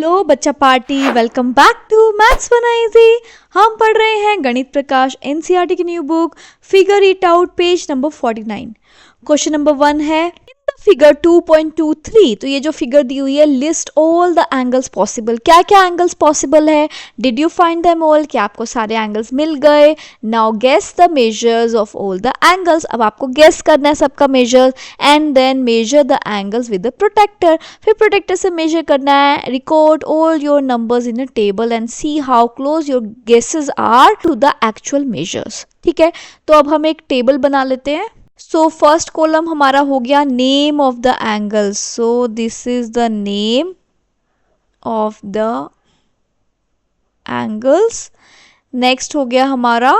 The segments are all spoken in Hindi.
हेलो बच्चा party, welcome back to maths बना इजी। हम पढ़ रहे हैं गणित प्रकाश एनसीईआरटी की new book figure it out page number 49। Question number 1 है फिगर 2.23। तो ये जो फिगर दी हुई है, list all the angles possible. क्या क्या एंगल्स पॉसिबल है? Did you find them all? क्या आपको सारे एंगल्स मिल गए? Now guess the measures of all the angles. अब आपको गेस करना है सबका measures and then measure the angles with the protractor. फिर प्रोटेक्टर से मेजर करना है। Record all your numbers in a table and see how close your guesses are to the actual measures. ठीक है, तो अब हम एक टेबल बना लेते हैं। सो फर्स्ट कॉलम हमारा हो गया name of the angle. So this is the name of the angles. Next हो गया हमारा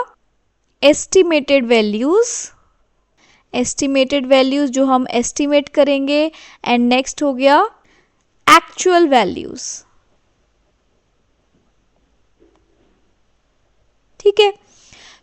एस्टिमेटेड वैल्यूज। एस्टिमेटेड वैल्यूज जो हम एस्टिमेट करेंगे। एंड नेक्स्ट हो गया एक्चुअल वैल्यूज। ठीक है,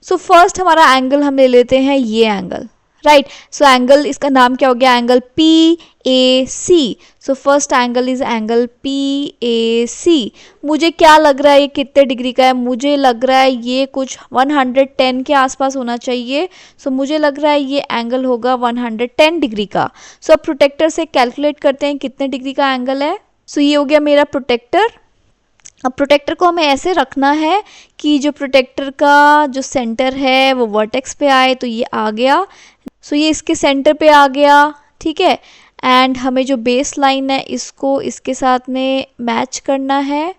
सो फर्स्ट हमारा एंगल हम ले लेते हैं ये एंगल, राइट। सो एंगल, इसका नाम क्या हो गया? Angle P A C. So first angle is angle P A C. मुझे क्या लग रहा है ये कितने डिग्री का है? मुझे लग रहा है ये कुछ 110 के आसपास होना चाहिए। सो मुझे लग रहा है ये एंगल होगा 110 डिग्री का। सो अब प्रोटेक्टर से कैलकुलेट करते हैं कितने डिग्री का एंगल है। सो ये हो गया मेरा प्रोटेक्टर। अब प्रोटेक्टर को हमें ऐसे रखना है कि जो प्रोटेक्टर का जो सेंटर है वो वर्टेक्स पे आए। तो ये आ गया। सो ये इसके सेंटर पे आ गया। ठीक है, एंड हमें जो बेस लाइन है इसको इसके साथ में मैच करना है।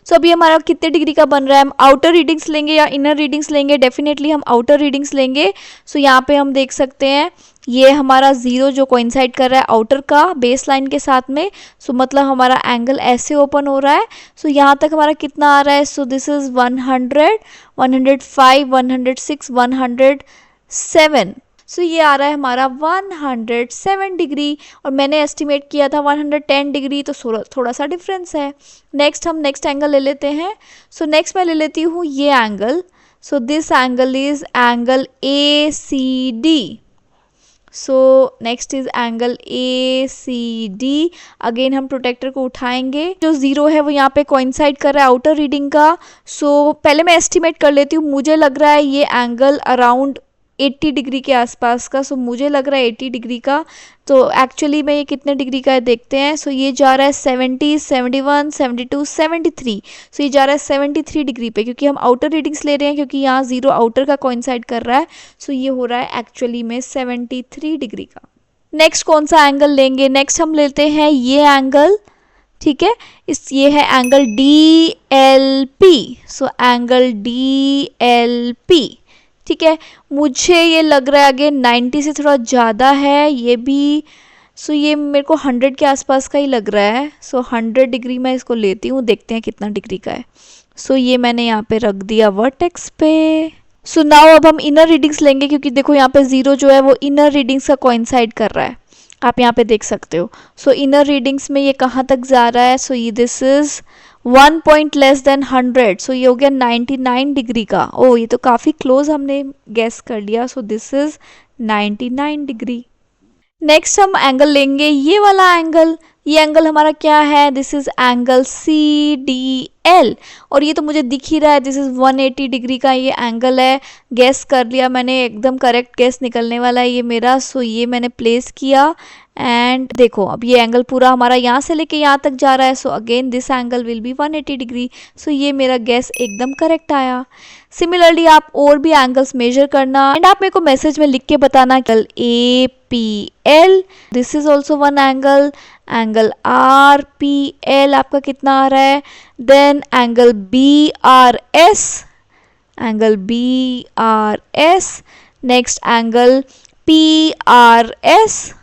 सो अभी हमारा कितने डिग्री का बन रहा है? हम आउटर रीडिंग्स लेंगे या इनर रीडिंग्स लेंगे? डेफिनेटली हम आउटर रीडिंग्स लेंगे। सो यहाँ पे हम देख सकते हैं ये हमारा 0 जो कोइंसाइड कर रहा है आउटर का बेस लाइन के साथ में। सो मतलब हमारा एंगल ऐसे ओपन हो रहा है। सो यहाँ तक हमारा कितना आ रहा है? So this is 100, 105, 106, 107। सो ये आ रहा है हमारा 107 डिग्री और मैंने एस्टिमेट किया था 110 डिग्री, तो थोड़ा सा डिफरेंस है। नेक्स्ट हम नेक्स्ट एंगल ले लेते हैं। सो नेक्स्ट मैं ले लेती हूँ ये angle. So this angle is angle A C D. So next is angle A C D. Again हम प्रोटेक्टर को उठाएंगे। जो 0 है वो यहाँ पे कोइंसाइड कर रहा है आउटर रीडिंग का। सो पहले मैं एस्टिमेट कर लेती हूँ। मुझे लग रहा है ये एंगल अराउंड 80 डिग्री के आसपास का। सो मुझे लग रहा है 80 डिग्री का। तो एक्चुअली में ये कितने डिग्री का है देखते हैं। सो ये जा रहा है 70, 71, 72, 73। सो ये जा रहा है 73 डिग्री पे, क्योंकि हम आउटर रीडिंग्स ले रहे हैं, क्योंकि यहाँ 0 आउटर का कोइंसाइड कर रहा है। सो ये हो रहा है एक्चुअली में 73 डिग्री का। नेक्स्ट कौन सा एंगल लेंगे? नेक्स्ट हम लेते हैं ये एंगल। ठीक है, ये है angle D L P. So angle D L P. ठीक है, मुझे ये लग रहा है आगे 90 से थोड़ा ज़्यादा है ये भी। सो ये मेरे को 100 के आसपास का ही लग रहा है। सो 100 डिग्री मैं इसको लेती हूँ, देखते हैं कितना डिग्री का है। सो ये मैंने यहाँ पे रख दिया वर्टेक्स पे। सो नाउ अब हम इनर रीडिंग्स लेंगे, क्योंकि देखो यहाँ पे 0 जो है वो इनर रीडिंग्स का कोइंसाइड कर रहा है, आप यहाँ पे देख सकते हो। सो इनर रीडिंग्स में ये कहाँ तक जा रहा है? सो ये this is 1 point less than 100। सो ये हो गया 99 डिग्री का। ओ, ये तो काफ़ी क्लोज हमने गैस कर लिया। So this is 99 degree. Next हम एंगल लेंगे ये वाला एंगल। ये एंगल हमारा क्या है? This is angle C D L. और ये तो मुझे दिख ही रहा है, दिस इज 180 डिग्री का ये एंगल है। गैस कर लिया मैंने, एकदम करेक्ट गैस निकलने वाला है ये मेरा। सो ये मैंने प्लेस किया एंड देखो अब ये एंगल पूरा हमारा यहाँ से लेके यहाँ तक जा रहा है। So again this angle will be 180 degree. So ये मेरा गैस एकदम करेक्ट आया। सिमिलरली आप और भी एंगल्स मेजर करना एंड आप मेरे को मैसेज में लिख के बताना। Angle A P L, this is also one angle. Angle R P L आपका कितना आ रहा है? Then angle B R S, angle B R S. Next angle P R S.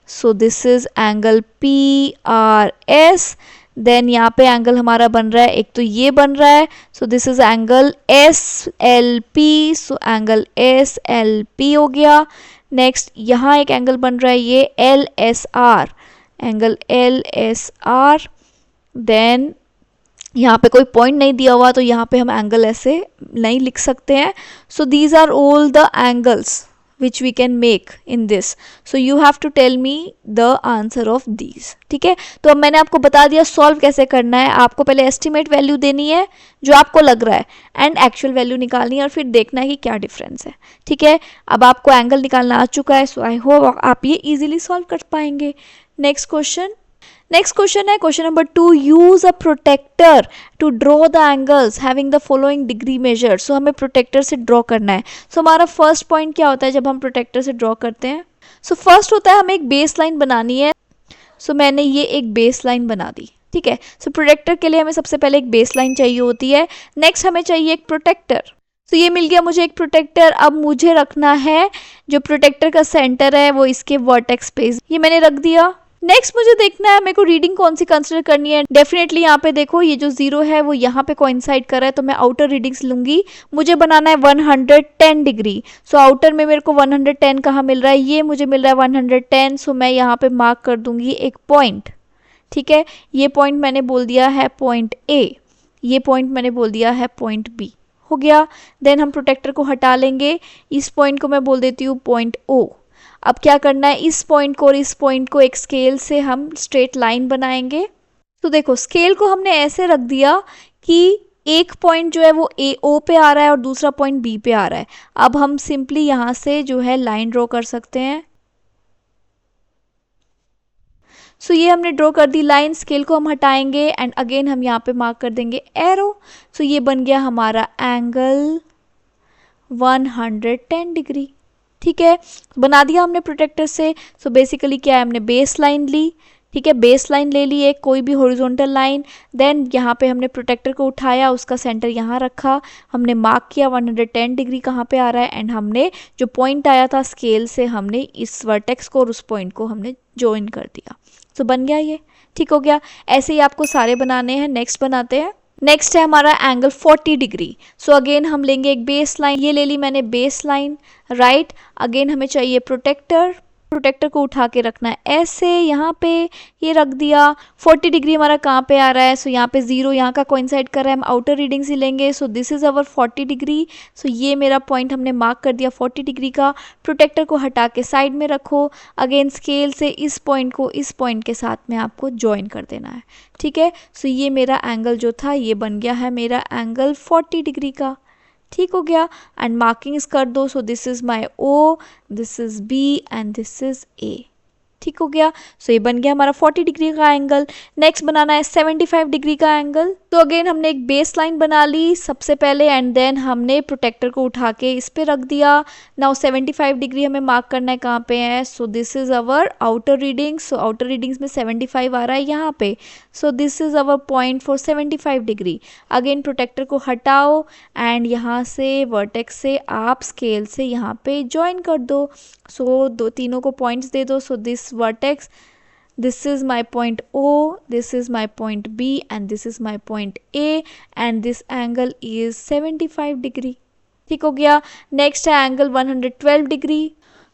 So this is angle P R S. Then यहाँ पे एंगल हमारा बन रहा है, एक तो ये बन रहा है। So this is angle S L P. So angle S L P हो गया। नेक्स्ट यहाँ एक एंगल बन रहा है ये L S R, angle L S R. Then यहाँ पे कोई पॉइंट नहीं दिया हुआ, तो यहाँ पे हम एंगल ऐसे नहीं लिख सकते हैं। So these are all the angles, which we can make in this. So you have to tell me the answer of these. ठीक है, तो अब मैंने आपको बता दिया सॉल्व कैसे करना है. आपको पहले एस्टिमेट वैल्यू देनी है जो आपको लग रहा है एंड एक्चुअल वैल्यू निकालनी है और फिर देखना है कि क्या डिफरेंस है. ठीक है, अब आपको एंगल निकालना आ चुका है. सो आई होप आप ये इजीली सॉल्व कर पाएंगे. नेक्स्ट क्वेश्चन है question number 2. Use a protractor to draw the angles having the following degree measure. So हमें प्रोटेक्टर से ड्रॉ करना है. सो हमारा फर्स्ट पॉइंट क्या होता है जब हम प्रोटेक्टर से ड्रॉ करते हैं? सो फर्स्ट होता है हमें एक बेस लाइन बनानी है. सो मैंने ये एक बेस लाइन बना दी. ठीक है, सो प्रोटेक्टर के लिए हमें सबसे पहले एक बेस लाइन चाहिए होती है. नेक्स्ट हमें चाहिए एक प्रोटेक्टर. तो ये मिल गया मुझे एक प्रोटेक्टर. अब मुझे रखना है जो प्रोटेक्टर का सेंटर है वो इसके वर्टेक्स पे, ये मैंने रख दिया. नेक्स्ट मुझे देखना है मेरे को रीडिंग कौन सी कंसिडर करनी है. डेफिनेटली यहाँ पे देखो ये जो 0 है वो यहाँ पे कोइंसाइड कर रहा है तो मैं आउटर रीडिंग्स लूंगी. मुझे बनाना है 110 डिग्री. सो आउटर में मेरे को 110 कहाँ मिल रहा है? ये मुझे मिल रहा है 110. सो मैं यहाँ पे मार्क कर दूंगी एक पॉइंट. ठीक है, ये पॉइंट मैंने बोल दिया है पॉइंट ए, ये पॉइंट मैंने बोल दिया है पॉइंट बी. हो गया. देन हम प्रोटेक्टर को हटा लेंगे. इस पॉइंट को मैं बोल देती हूँ पॉइंट ओ. अब क्या करना है, इस पॉइंट को और इस पॉइंट को एक स्केल से हम स्ट्रेट लाइन बनाएंगे. तो देखो स्केल को हमने ऐसे रख दिया कि एक पॉइंट जो है वो ए ओ पे आ रहा है और दूसरा पॉइंट बी पे आ रहा है. अब हम सिंपली यहाँ से जो है लाइन ड्रॉ कर सकते हैं. सो ये हमने ड्रॉ कर दी लाइन. स्केल को हम हटाएंगे एंड अगेन हम यहाँ पे मार्क कर देंगे एरो. सो ये बन गया हमारा एंगल 110 डिग्री. ठीक है, बना दिया हमने प्रोटेक्टर से. सो बेसिकली क्या है, हमने बेस लाइन ली. ठीक है, बेस लाइन ले ली एक कोई भी हॉरिजॉन्टल लाइन. देन यहाँ पे हमने प्रोटेक्टर को उठाया, उसका सेंटर यहाँ रखा, हमने मार्क किया 110 डिग्री कहाँ पे आ रहा है एंड हमने जो पॉइंट आया था स्केल से हमने इस वर्टेक्स को और उस पॉइंट को हमने ज्वाइन कर दिया. तो बन गया ये. ठीक हो गया. ऐसे ही आपको सारे बनाने हैं. नेक्स्ट बनाते हैं. नेक्स्ट है हमारा एंगल 40 डिग्री. सो अगेन हम लेंगे एक बेस लाइन. ये ले ली मैंने बेस लाइन. राइट, अगेन हमें चाहिए प्रोटेक्टर. प्रोटेक्टर को उठा के रखना है ऐसे, यहाँ पे ये रख दिया. 40 डिग्री हमारा कहाँ पे आ रहा है? सो यहाँ पे 0 यहाँ का कोइंसाइड कर रहा है. हम आउटर रीडिंग्स ही लेंगे. So this is our 40 degree. So ये मेरा पॉइंट हमने मार्क कर दिया 40 डिग्री का. प्रोटेक्टर को हटा के साइड में रखो. अगेन स्केल से इस पॉइंट को इस पॉइंट के साथ में आपको ज्वाइन कर देना है. ठीक है, सो ये मेरा एंगल जो था ये बन गया है मेरा एंगल 40 डिग्री का. ठीक हो गया. एंड मार्किंग्स कर दो. So this is my O, this is B and this is A. ठीक हो गया. सो ये बन गया हमारा 40 डिग्री का एंगल. नेक्स्ट बनाना है 75 डिग्री का एंगल. तो अगेन हमने एक बेस लाइन बना ली सबसे पहले एंड देन हमने प्रोटेक्टर को उठा के इस पे रख दिया. नाउ 75 डिग्री हमें मार्क करना है कहाँ पे है. So this is our outer reading. So outer readings में 75 आ रहा है यहाँ पे. So this is our point for 75 degree. Again protractor को हटाओ एंड यहाँ से वर्टेक्स से आप स्केल से यहाँ पे ज्वाइन कर दो. सो दो तीनों को पॉइंट्स दे दो. So this vertex, this is my point O, this is my point B and this is my point A and this angle is 75 degree. ठीक हो गया. नेक्स्ट है एंगल 112 डिग्री.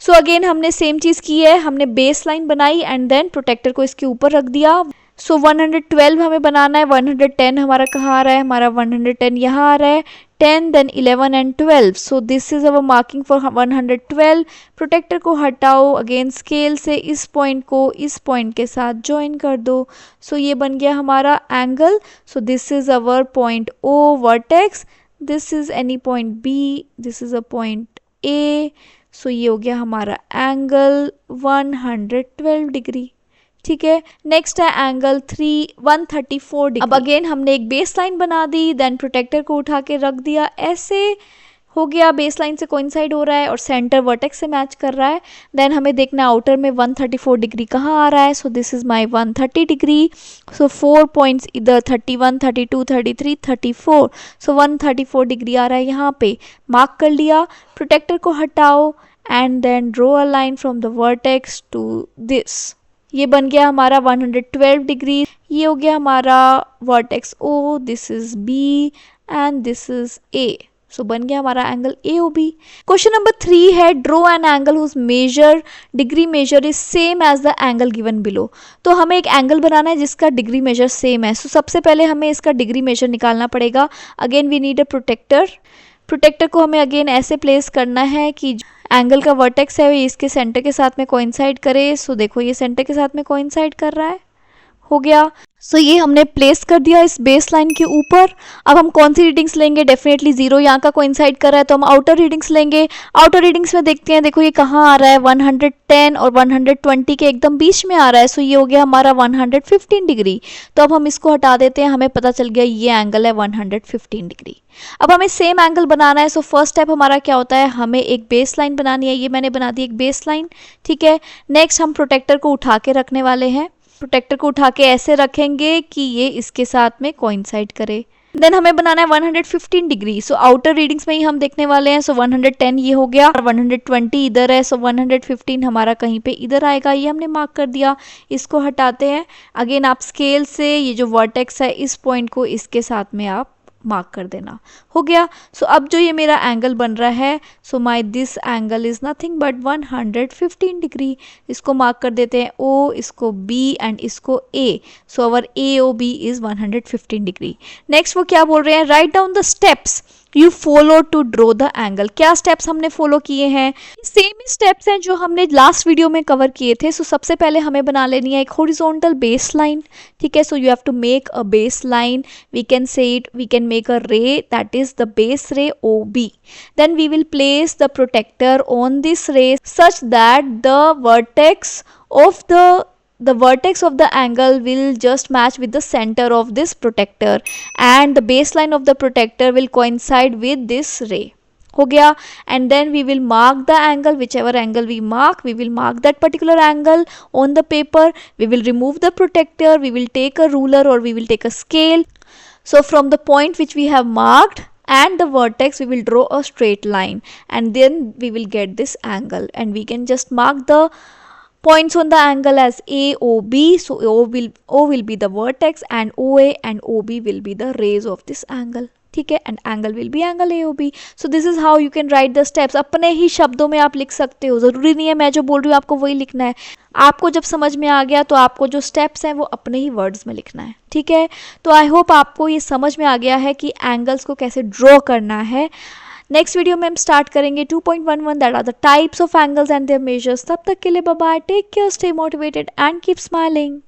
सो अगेन हमने सेम चीज़ की है. हमने बेस लाइन बनाई एंड देन प्रोटेक्टर को इसके ऊपर रख दिया. सो 112 हमें बनाना है. 110 हमारा कहाँ आ रहा है? हमारा 110 यहाँ आ रहा है. 10 then 11 and 12. So this is our marking for 112. Protector को हटाओ. अगेन स्केल से इस पॉइंट को इस पॉइंट के साथ ज्वाइन कर दो. सो ये बन गया हमारा angle. So this is our point O vertex. This is any point B. This is a point A. सो ये हो गया हमारा एंगल 112 डिग्री. ठीक है. नेक्स्ट है एंगल 134 डिग्री. अब अगेन हमने एक बेस लाइन बना दी. देन प्रोटेक्टर को उठा के रख दिया ऐसे. हो गया. बेस लाइन से कोइंसाइड हो रहा है और सेंटर वर्टेक्स से मैच कर रहा है. देन हमें देखना आउटर में 134 डिग्री कहाँ आ रहा है. So this is my 130 degree. So 4 points इधर 31 32 33 34. सो 134 डिग्री आ रहा है यहाँ पे. मार्क कर लिया. प्रोटेक्टर को हटाओ and then draw a line from the vertex to this. ये बन गया हमारा 112 डिग्री. ये हो गया हमारा vertex O. This is B and this is A. So बन गया हमारा एंगल AOB. क्वेश्चन नंबर 3 है draw an angle whose measure degree measure is same as the angle given below. तो हमें एक एंगल बनाना है जिसका डिग्री मेजर सेम है. सो सबसे पहले हमें इसका डिग्री मेजर निकालना पड़ेगा. Again we need a protractor. Protractor को हमें अगेन ऐसे प्लेस करना है कि एंगल का वर्टेक्स है ये इसके सेंटर के साथ में कोइंसाइड करे। सो देखो ये सेंटर के साथ में कोइंसाइड कर रहा है, हो गया। सो ये हमने प्लेस कर दिया इस बेस लाइन के ऊपर। अब हम कौन सी रीडिंग्स लेंगे, डेफिनेटली 0 यहाँ का कोइंसाइड कर रहा है तो हम आउटर रीडिंग्स लेंगे। आउटर रीडिंग्स में देखते हैं, देखो ये कहाँ आ रहा है, 110 और 120 के एकदम बीच में आ रहा है। सो ये हो गया हमारा 115 डिग्री। तो अब हम इसको हटा देते हैं, हमें पता चल गया ये एंगल है 115 डिग्री। अब हमें सेम एंगल बनाना है। सो फर्स्ट स्टेप हमारा क्या होता है, हमें एक बेस लाइन बनानी है। ये मैंने बना दी एक बेस लाइन, ठीक है। नेक्स्ट हम प्रोटेक्टर को उठा के रखने वाले हैं। प्रोटेक्टर को उठा के ऐसे रखेंगे कि ये इसके साथ में कोइंसाइड करे। देन हमें बनाना है 115 डिग्री। सो आउटर रीडिंग्स में ही हम देखने वाले हैं। सो 110 ये हो गया और 120 इधर है। सो 115 हमारा कहीं पे इधर आएगा, ये हमने मार्क कर दिया। इसको हटाते हैं। अगेन आप स्केल से ये जो वर्टेक्स है इस पॉइंट को इसके साथ में आप मार्क कर देना, हो गया। सो अब जो ये मेरा एंगल बन रहा है, so my this angle is nothing but 115 degree. इसको मार्क कर देते हैं O, इसको B एंड इसको A। So our AOB is 115 degree. Next वो क्या बोल रहे हैं, write down the steps you follow to draw the angle. क्या स्टेप्स हमने फॉलो किए हैं, सेम स्टेप्स हैं जो हमने लास्ट वीडियो में कवर किए थे। सो सबसे पहले हमें बना लेनी है एक हॉरिजॉन्टल बेस लाइन, ठीक है। So you have to make a base line, we can say it, we can make a ray, that is the base ray OB. Then we will place the protector on this ray such that the vertex of the angle will just match with the center of this protector and the baseline of the protector will coincide with this ray, हो गया। and then we will mark the angle, whichever angle we will mark that particular angle on the paper. We will remove the protector, we will take a ruler or we will take a scale. So from the point which we have marked and the vertex we will draw a straight line and then we will get this angle and we can just mark the points on the angle as AOB. So O will be the vertex and OA and OB will be the rays of this angle, ठीक है। and angle will be angle AOB. So this is how you can write the steps. अपने ही शब्दों में आप लिख सकते हो, ज़रूरी नहीं है मैं जो बोल रही हूँ आपको वही लिखना है। आपको जब समझ में आ गया तो आपको जो स्टेप्स हैं वो अपने ही वर्ड्स में लिखना है, ठीक है। तो आई होप आपको ये समझ में आ गया है कि एंगल्स को कैसे ड्रॉ करना है। नेक्स्ट वीडियो में हम स्टार्ट करेंगे 2.11 that are the types of angles and their measures. तब तक के लिए bye bye, take care, stay motivated and keep smiling.